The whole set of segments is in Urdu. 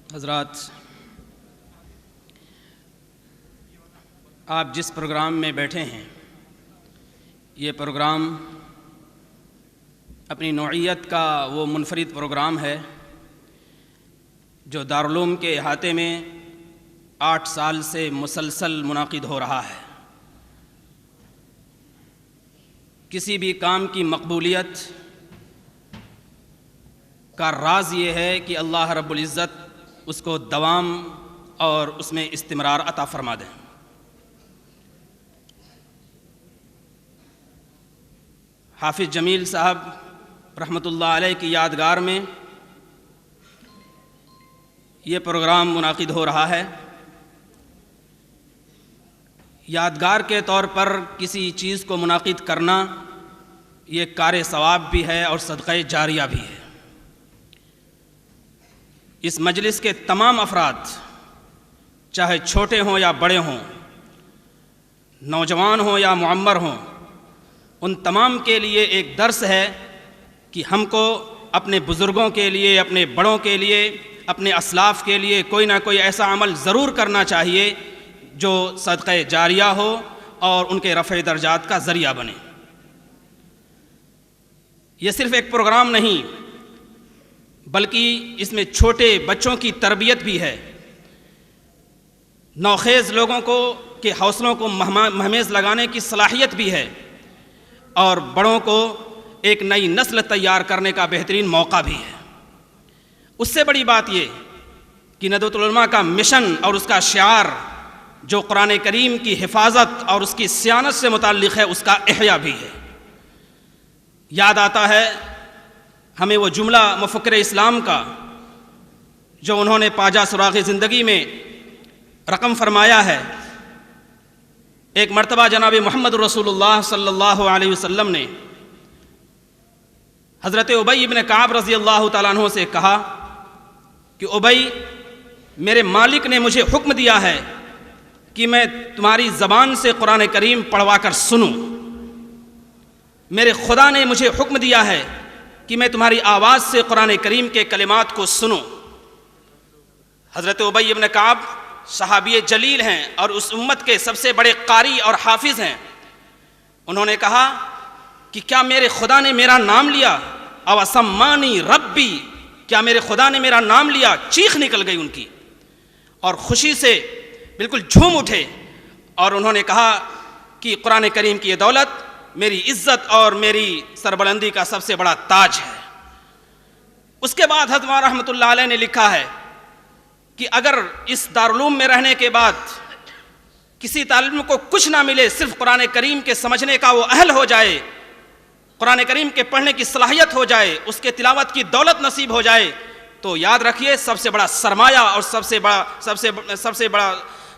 حضرات، آپ جس پروگرام میں بیٹھے ہیں یہ پروگرام اپنی نوعیت کا وہ منفرد پروگرام ہے جو دارالعلوم کے احاطے میں 8 سال سے مسلسل منعقد ہو رہا ہے۔ کسی بھی کام کی مقبولیت کا راز یہ ہے کہ اللہ رب العزت اس کو دوام اور اس میں استمرار عطا فرما دیں۔ حافظ جمیل صاحب رحمۃ اللہ علیہ کی یادگار میں یہ پروگرام منعقد ہو رہا ہے۔ یادگار کے طور پر کسی چیز کو منعقد کرنا یہ کار ثواب بھی ہے اور صدقہ جاریہ بھی ہے۔ اس مجلس کے تمام افراد، چاہے چھوٹے ہوں یا بڑے ہوں، نوجوان ہوں یا معمر ہوں، ان تمام کے لیے ایک درس ہے کہ ہم کو اپنے بزرگوں کے لیے، اپنے بڑوں کے لیے، اپنے اسلاف کے لیے کوئی نہ کوئی ایسا عمل ضرور کرنا چاہیے جو صدقہ جاریہ ہو اور ان کے رفع درجات کا ذریعہ بنے۔ یہ صرف ایک پروگرام نہیں بلکہ اس میں چھوٹے بچوں کی تربیت بھی ہے، نوخیز لوگوں کو کے حوصلوں کو مہمیز لگانے کی صلاحیت بھی ہے، اور بڑوں کو ایک نئی نسل تیار کرنے کا بہترین موقع بھی ہے۔ اس سے بڑی بات یہ کہ ندوۃ العلماء کا مشن اور اس کا شعار جو قرآن کریم کی حفاظت اور اس کی صیانت سے متعلق ہے، اس کا احیاء بھی ہے۔ یاد آتا ہے ہمیں وہ جملہ مفکر اسلام کا جو انہوں نے پاجا سراغ زندگی میں رقم فرمایا ہے۔ ایک مرتبہ جناب محمد رسول اللہ صلی اللہ علیہ وسلم نے حضرت ابی بن کعب رضی اللہ تعالیٰ عنہ سے کہا کہ ابی، میرے مالک نے مجھے حکم دیا ہے کہ میں تمہاری زبان سے قرآن کریم پڑھوا کر سنوں۔ میرے خدا نے مجھے حکم دیا ہے کہ میں تمہاری آواز سے قرآن کریم کے کلمات کو سنوں۔ حضرت ابی بن کعب صحابی جلیل ہیں اور اس امت کے سب سے بڑے قاری اور حافظ ہیں۔ انہوں نے کہا کہ کیا میرے خدا نے میرا نام لیا؟ او سمانی ربی، کیا میرے خدا نے میرا نام لیا؟ چیخ نکل گئی ان کی اور خوشی سے بالکل جھوم اٹھے، اور انہوں نے کہا کہ قرآن کریم کی یہ دولت میری عزت اور میری سربلندی کا سب سے بڑا تاج ہے۔ اس کے بعد حضرت رحمۃ اللہ علیہ نے لکھا ہے کہ اگر اس دارالعلوم میں رہنے کے بعد کسی طالب علم کو کچھ نہ ملے، صرف قرآن کریم کے سمجھنے کا وہ اہل ہو جائے، قرآن کریم کے پڑھنے کی صلاحیت ہو جائے، اس کے تلاوت کی دولت نصیب ہو جائے، تو یاد رکھیے سب سے بڑا سرمایہ اور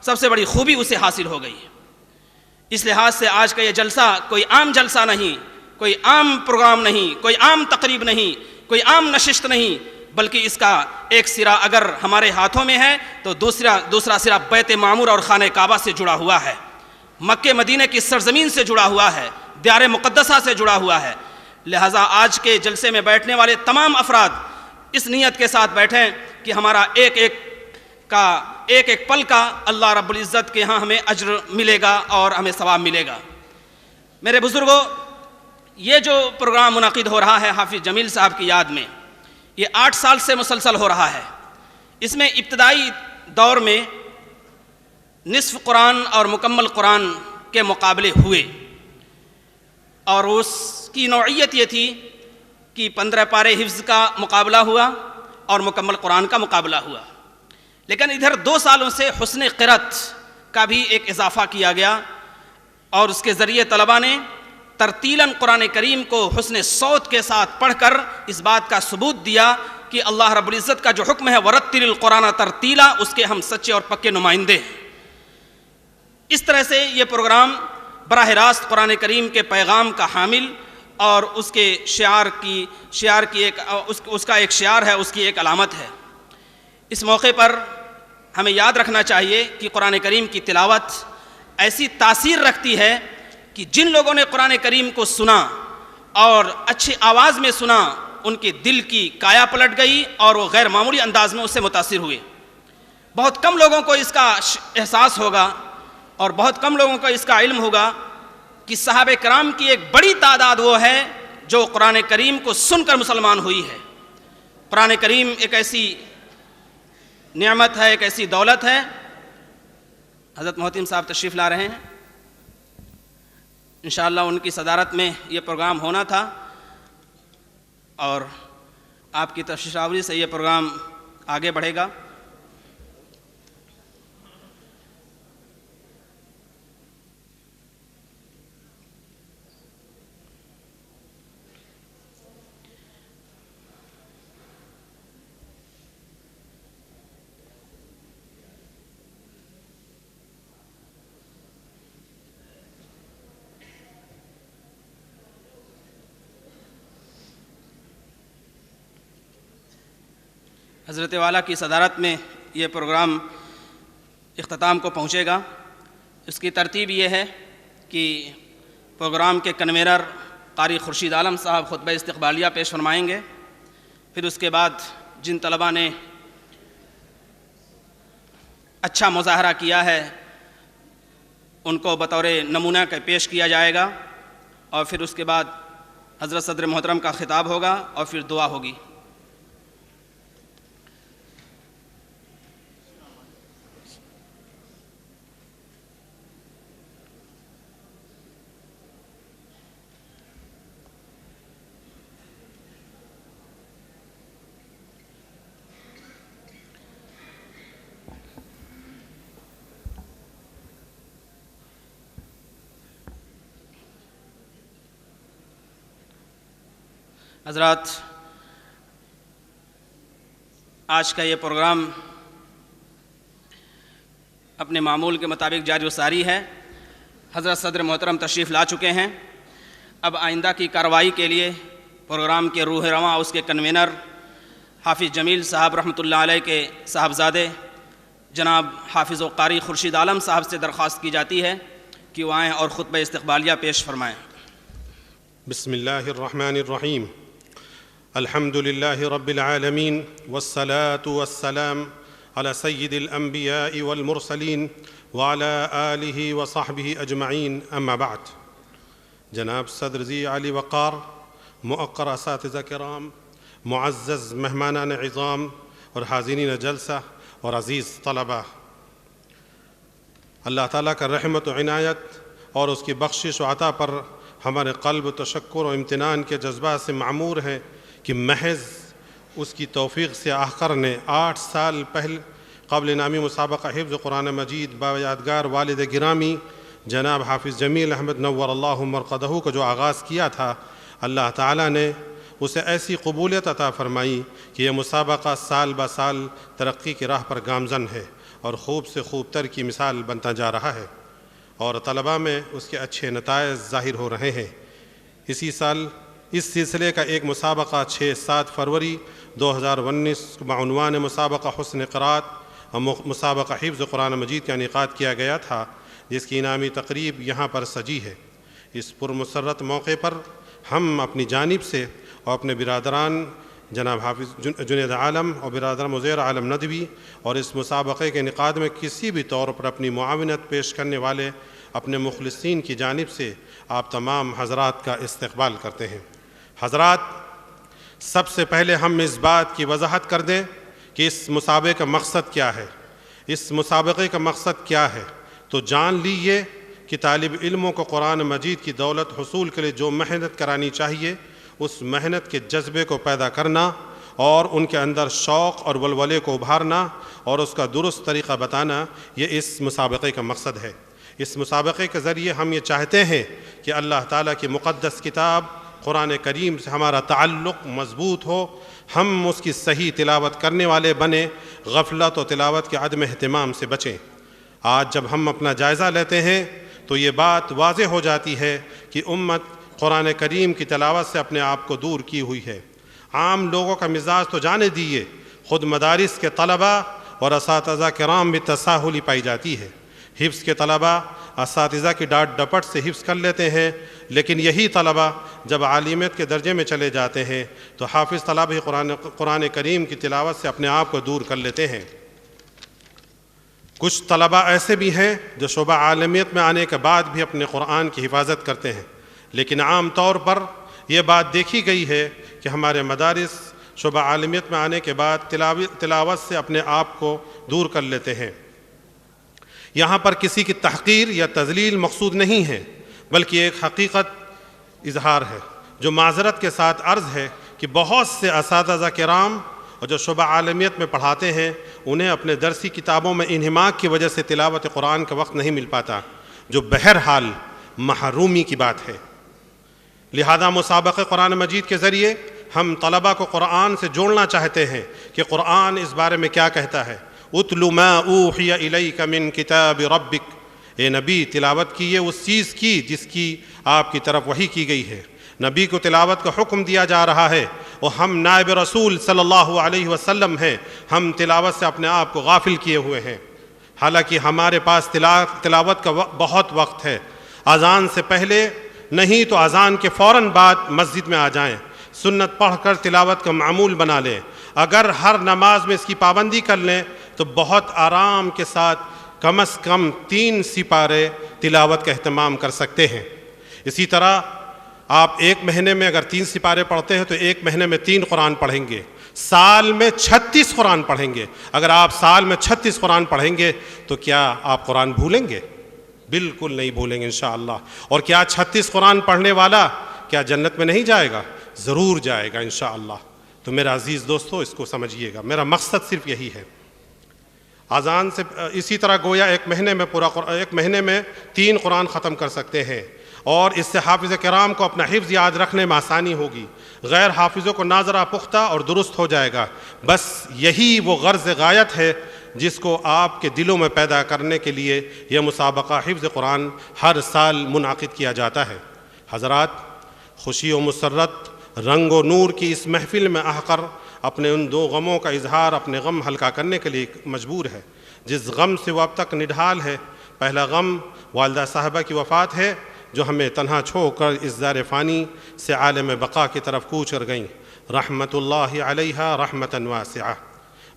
سب سے بڑی خوبی اسے حاصل ہو گئی۔ اس لحاظ سے آج کا یہ جلسہ کوئی عام جلسہ نہیں، کوئی عام پروگرام نہیں، کوئی عام تقریب نہیں، کوئی عام نشست نہیں، بلکہ اس کا ایک سرا اگر ہمارے ہاتھوں میں ہے تو دوسرا سرا بیت معمور اور خانہ کعبہ سے جڑا ہوا ہے، مکہ مدینہ کی سرزمین سے جڑا ہوا ہے، دیار مقدسہ سے جڑا ہوا ہے۔ لہٰذا آج کے جلسے میں بیٹھنے والے تمام افراد اس نیت کے ساتھ بیٹھیں کہ ہمارا ایک ایک پل کا اللہ رب العزت کے ہاں ہمیں اجر ملے گا اور ہمیں ثواب ملے گا۔ میرے بزرگوں، یہ جو پروگرام منعقد ہو رہا ہے حافظ جمیل صاحب کی یاد میں، یہ 8 سال سے مسلسل ہو رہا ہے۔ اس میں ابتدائی دور میں نصف قرآن اور مکمل قرآن کے مقابلے ہوئے، اور اس کی نوعیت یہ تھی کہ 15 پارے حفظ کا مقابلہ ہوا اور مکمل قرآن کا مقابلہ ہوا۔ لیکن ادھر 2 سالوں سے حسن قرأت کا بھی ایک اضافہ کیا گیا، اور اس کے ذریعے طلباء نے ترتیلاً قرآن کریم کو حسن صوت کے ساتھ پڑھ کر اس بات کا ثبوت دیا کہ اللہ رب العزت کا جو حکم ہے وَرَتِّلِ الْقُرْآنَ تَرْتِیلًا، اس کے ہم سچے اور پکے نمائندے ہیں۔ اس طرح سے یہ پروگرام براہ راست قرآن کریم کے پیغام کا حامل اور اس کے اس کا ایک شعار ہے، اس کی ایک علامت ہے۔ اس موقع پر ہمیں یاد رکھنا چاہیے کہ قرآن کریم کی تلاوت ایسی تاثیر رکھتی ہے کہ جن لوگوں نے قرآن کریم کو سنا اور اچھی آواز میں سنا، ان کے دل کی کایا پلٹ گئی اور وہ غیر معمولی انداز میں اس سے متاثر ہوئے۔ بہت کم لوگوں کو اس کا احساس ہوگا اور بہت کم لوگوں کو اس کا علم ہوگا کہ صحابہ کرام کی ایک بڑی تعداد وہ ہے جو قرآن کریم کو سن کر مسلمان ہوئی ہے۔ قرآن کریم ایک ایسی نعمت ہے، ایک ایسی دولت ہے۔ حضرت محتم صاحب تشریف لا رہے ہیں، انشاءاللہ ان کی صدارت میں یہ پروگرام ہونا تھا اور آپ کی تشریف آوری سے یہ پروگرام آگے بڑھے گا۔ حضرت والا کی صدارت میں یہ پروگرام اختتام کو پہنچے گا۔ اس کی ترتیب یہ ہے کہ پروگرام کے کنوینر قاری خورشید عالم صاحب خطبہ استقبالیہ پیش فرمائیں گے، پھر اس کے بعد جن طلباء نے اچھا مظاہرہ کیا ہے ان کو بطور نمونہ کے پیش کیا جائے گا، اور پھر اس کے بعد حضرت صدر محترم کا خطاب ہوگا اور پھر دعا ہوگی۔ حضرات، آج کا یہ پروگرام اپنے معمول کے مطابق جاری و ساری ہے۔ حضرت صدر محترم تشریف لا چکے ہیں۔ اب آئندہ کی کارروائی کے لیے پروگرام کے روح رواں اس کے کنوینر حافظ جمیل صاحب رحمۃ اللہ علیہ کے صاحبزادے جناب حافظ و قاری خورشید عالم صاحب سے درخواست کی جاتی ہے کہ وہ آئیں اور خطبہ استقبالیہ پیش فرمائیں۔ بسم اللہ الرحمن الرحیم۔ الحمد للہ رب العالمین والصلاة والسلام على سید الانبیاء والمرسلین وعلى آلہ وصحبہ اجمعین، اما بعد۔ جناب صدر ذی علی وقار، مؤقر اساتذہ کرام، معزز مہمانان عظام اور حاضرین جلسہ اور عزیز طلبہ، اللہ تعالیٰ کا رحمت و عنایت اور اس کی بخشش و عطا پر ہمارے قلب تشکر و امتنان کے جذبات سے معمور ہیں کہ محض اس کی توفیق سے آخر نے 8 سال قبل نامی مسابقہ حفظ قرآن مجید با یادگار والد گرامی جناب حافظ جمیل احمد نور اللہ مرقدہ کا جو آغاز کیا تھا، اللہ تعالیٰ نے اسے ایسی قبولیت عطا فرمائی کہ یہ مسابقہ سال بہ سال ترقی کی راہ پر گامزن ہے اور خوب سے خوب تر کی مثال بنتا جا رہا ہے، اور طلباء میں اس کے اچھے نتائج ظاہر ہو رہے ہیں۔ اسی سال اس سلسلے کا ایک مسابقہ 6-7 فروری 2019 بعنوان مسابقہ حسن قرات اور مسابقہ حفظ قرآن مجید کا انعقاد کیا گیا تھا، جس کی انعامی تقریب یہاں پر سجی ہے۔ اس پرمسرت موقع پر ہم اپنی جانب سے اور اپنے برادران جناب حافظ جنید عالم اور برادر مزیر عالم ندوی اور اس مسابقے کے انعقاد میں کسی بھی طور پر اپنی معاونت پیش کرنے والے اپنے مخلصین کی جانب سے آپ تمام حضرات کا استقبال کرتے ہیں۔ حضرات، سب سے پہلے ہم اس بات کی وضاحت کر دیں کہ اس مسابقے کا مقصد کیا ہے۔ اس مسابقے کا مقصد کیا ہے تو جان لیجیے کہ طالب علموں کو قرآن مجید کی دولت حصول کے لیے جو محنت کرانی چاہیے، اس محنت کے جذبے کو پیدا کرنا اور ان کے اندر شوق اور ولولے کو ابھارنا اور اس کا درست طریقہ بتانا، یہ اس مسابقے کا مقصد ہے۔ اس مسابقے کے ذریعے ہم یہ چاہتے ہیں کہ اللہ تعالیٰ کی مقدس کتاب قرآن کریم سے ہمارا تعلق مضبوط ہو، ہم اس کی صحیح تلاوت کرنے والے بنیں، غفلت و تلاوت کے عدم اہتمام سے بچیں۔ آج جب ہم اپنا جائزہ لیتے ہیں تو یہ بات واضح ہو جاتی ہے کہ امت قرآن کریم کی تلاوت سے اپنے آپ کو دور کی ہوئی ہے۔ عام لوگوں کا مزاج تو جانے دیے، خود مدارس کے طلباء اور اساتذہ کرام بھی تساہلی پائی جاتی ہے۔ حفظ کے طلباء اساتذہ کی ڈانٹ ڈپٹ سے حفظ کر لیتے ہیں، لیکن یہی طلباء جب عالمیت کے درجے میں چلے جاتے ہیں تو حافظ طلباء ہی قرآن کریم کی تلاوت سے اپنے آپ کو دور کر لیتے ہیں۔ کچھ طلباء ایسے بھی ہیں جو شعبہ عالمیت میں آنے کے بعد بھی اپنے قرآن کی حفاظت کرتے ہیں، لیکن عام طور پر یہ بات دیکھی گئی ہے کہ ہمارے مدارس شعبہ عالمیت میں آنے کے بعد تلاوت سے اپنے آپ کو دور کر لیتے ہیں۔ یہاں پر کسی کی تحقیر یا تذلیل مقصود نہیں ہے، بلکہ ایک حقیقت اظہار ہے، جو معذرت کے ساتھ عرض ہے کہ بہت سے اساتذہ کرام اور جو شعبہ عالمیت میں پڑھاتے ہیں انہیں اپنے درسی کتابوں میں انہماک کی وجہ سے تلاوت قرآن کا وقت نہیں مل پاتا، جو بہرحال محرومی کی بات ہے۔ لہذا مسابقہ قرآن مجید کے ذریعے ہم طلباء کو قرآن سے جوڑنا چاہتے ہیں کہ قرآن اس بارے میں کیا کہتا ہے۔ اتل ما اوحی الیک من کتاب ربک، اے نبی تلاوت کیے اس چیز کی جس کی آپ کی طرف وحی کی گئی ہے۔ نبی کو تلاوت کا حکم دیا جا رہا ہے اور ہم نائب رسول صلی اللہ علیہ وسلم ہیں، ہم تلاوت سے اپنے آپ کو غافل کیے ہوئے ہیں، حالانکہ ہمارے پاس تلاوت کا بہت وقت ہے۔ اذان سے پہلے نہیں تو اذان کے فوراً بعد مسجد میں آ جائیں، سنت پڑھ کر تلاوت کا معمول بنا لیں۔ اگر ہر نماز میں اس کی پابندی کر لیں تو بہت آرام کے ساتھ کم از کم 3 سپارے تلاوت کا اہتمام کر سکتے ہیں۔ اسی طرح آپ ایک مہینے میں اگر 3 سپارے پڑھتے ہیں تو ایک مہینے میں 3 قرآن پڑھیں گے، سال میں 36 قرآن پڑھیں گے۔ اگر آپ سال میں 36 قرآن پڑھیں گے تو کیا آپ قرآن بھولیں گے؟ بالکل نہیں بھولیں گے انشاءاللہ۔ اور کیا 36 قرآن پڑھنے والا کیا جنت میں نہیں جائے گا؟ ضرور جائے گا انشاءاللہ۔ تو میرا عزیز دوستو اس کو سمجھیے گا، میرا مقصد صرف یہی ہے۔ اذان سے اسی طرح گویا ایک مہینے میں 3 قرآن ختم کر سکتے ہیں، اور اس سے حافظ کرام کو اپنا حفظ یاد رکھنے میں آسانی ہوگی، غیر حافظوں کو ناظرہ پختہ اور درست ہو جائے گا۔ بس یہی وہ غرض غایت ہے جس کو آپ کے دلوں میں پیدا کرنے کے لیے یہ مسابقہ حفظ قرآن ہر سال منعقد کیا جاتا ہے۔ حضرات، خوشی و مسرت، رنگ و نور کی اس محفل میں آ کر اپنے ان 2 غموں کا اظہار اپنے غم ہلکا کرنے کے لیے مجبور ہے جس غم سے وہ اب تک نڈھال ہے۔ پہلا غم والدہ صاحبہ کی وفات ہے، جو ہمیں تنہا چھوڑ کر اس دار فانی سے عالم بقا کی طرف کوچ کر گئیں، رحمت اللہ علیہا رحمتاً واسعہ۔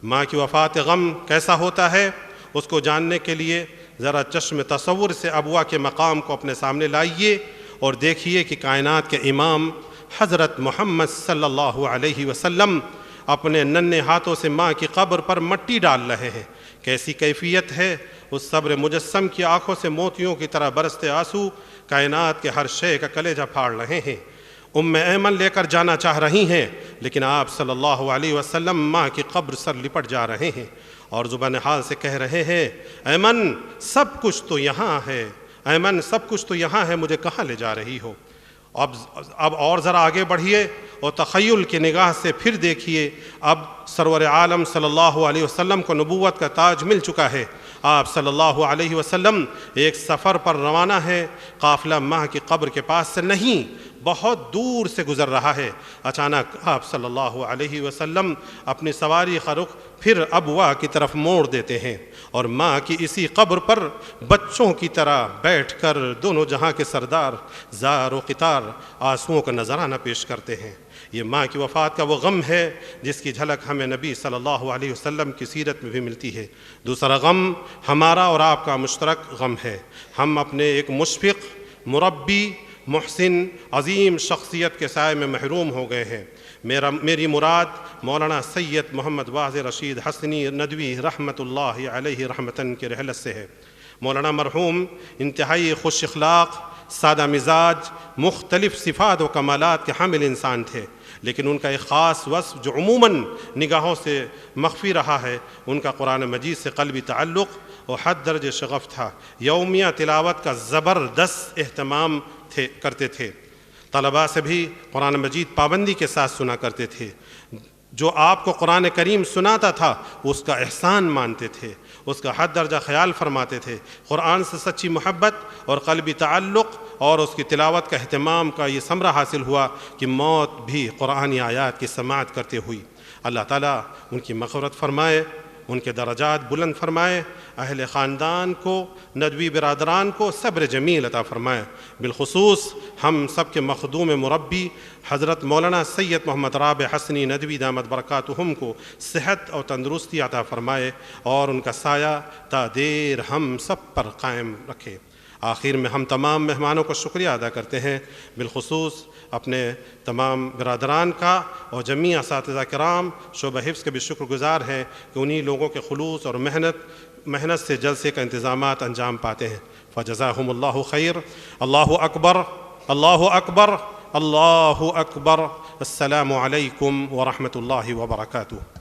ماں کی وفات غم کیسا ہوتا ہے اس کو جاننے کے لیے ذرا چشم تصور سے ابوا کے مقام کو اپنے سامنے لائیے اور دیکھیے کہ کائنات کے امام حضرت محمد صلی اللہ علیہ وسلم اپنے ننھے ہاتھوں سے ماں کی قبر پر مٹی ڈال رہے ہیں۔ کیسی کیفیت ہے اس صبر مجسم کی آنکھوں سے موتیوں کی طرح برستے آنسو کائنات کے ہر شے کا کلیجہ پھاڑ رہے ہیں۔ ایمن لے کر جانا چاہ رہی ہیں، لیکن آپ صلی اللہ علیہ وسلم ماں کی قبر سر لپٹ جا رہے ہیں اور زبان حال سے کہہ رہے ہیں، ایمن سب کچھ تو یہاں ہے، ایمن سب کچھ تو یہاں ہے، مجھے کہاں لے جا رہی ہو؟ اب اور ذرا آگے بڑھیے اور تخیل کی نگاہ سے پھر دیکھیے، اب سرور عالم صلی اللہ علیہ وسلم کو نبوت کا تاج مل چکا ہے۔ آپ صلی اللہ علیہ وسلم ایک سفر پر روانہ ہے، قافلہ ماں کی قبر کے پاس سے نہیں، بہت دور سے گزر رہا ہے۔ اچانک آپ صلی اللہ علیہ وسلم اپنی سواری کا رخ پھر ابوا کی طرف موڑ دیتے ہیں اور ماں کی اسی قبر پر بچوں کی طرح بیٹھ کر دونوں جہاں کے سردار زار و قطار آنسوؤں کا نذرانہ پیش کرتے ہیں۔ یہ ماں کی وفات کا وہ غم ہے جس کی جھلک ہمیں نبی صلی اللہ علیہ وسلم کی سیرت میں بھی ملتی ہے۔ دوسرا غم ہمارا اور آپ کا مشترک غم ہے۔ ہم اپنے ایک مشفق، مربی، محسن، عظیم شخصیت کے سائے میں محروم ہو گئے ہیں۔ میری مراد مولانا سید محمد واضح رشید حسنی ندوی رحمۃ اللہ علیہ رحمتاً کے رحلت سے ہے۔ مولانا مرحوم انتہائی خوش اخلاق، سادہ مزاج، مختلف صفات و کمالات کے حامل انسان تھے، لیکن ان کا ایک خاص وصف جو عموماً نگاہوں سے مخفی رہا ہے، ان کا قرآن مجید سے قلبی تعلق و حد درجہ شغف تھا۔ یومیہ تلاوت کا زبردست اہتمام کرتے تھے، طلباء سے بھی قرآن مجید پابندی کے ساتھ سنا کرتے تھے۔ جو آپ کو قرآن کریم سناتا تھا اس کا احسان مانتے تھے، اس کا حد درجہ خیال فرماتے تھے۔ قرآن سے سچی محبت اور قلبی تعلق اور اس کی تلاوت کا اہتمام کا یہ ثمرہ حاصل ہوا کہ موت بھی قرآنی آیات کی سماعت کرتے ہوئی۔ اللہ تعالیٰ ان کی مغفرت فرمائے ان کے درجات بلند فرمائے، اہل خاندان کو، ندوی برادران کو صبر جمیل عطا فرمائے، بالخصوص ہم سب کے مخدوم مربی حضرت مولانا سید محمد رابع حسنی ندوی دامت برکاتہم کو صحت اور تندرستی عطا فرمائے اور ان کا سایہ تا دیر ہم سب پر قائم رکھے۔ آخر میں ہم تمام مہمانوں کا شکریہ ادا کرتے ہیں، بالخصوص اپنے تمام برادران کا اور جمیع اساتذہ کرام شعبہ حفظ کے بھی شکر گزار ہیں کہ انہی لوگوں کے خلوص اور محنت سے جلسے کا انتظامات انجام پاتے ہیں۔ فجزاہم اللہ خیر۔ اللہ اکبر، اللہ اکبر، اللہ اکبر۔ السلام علیکم ورحمۃ اللہ وبرکاتہ۔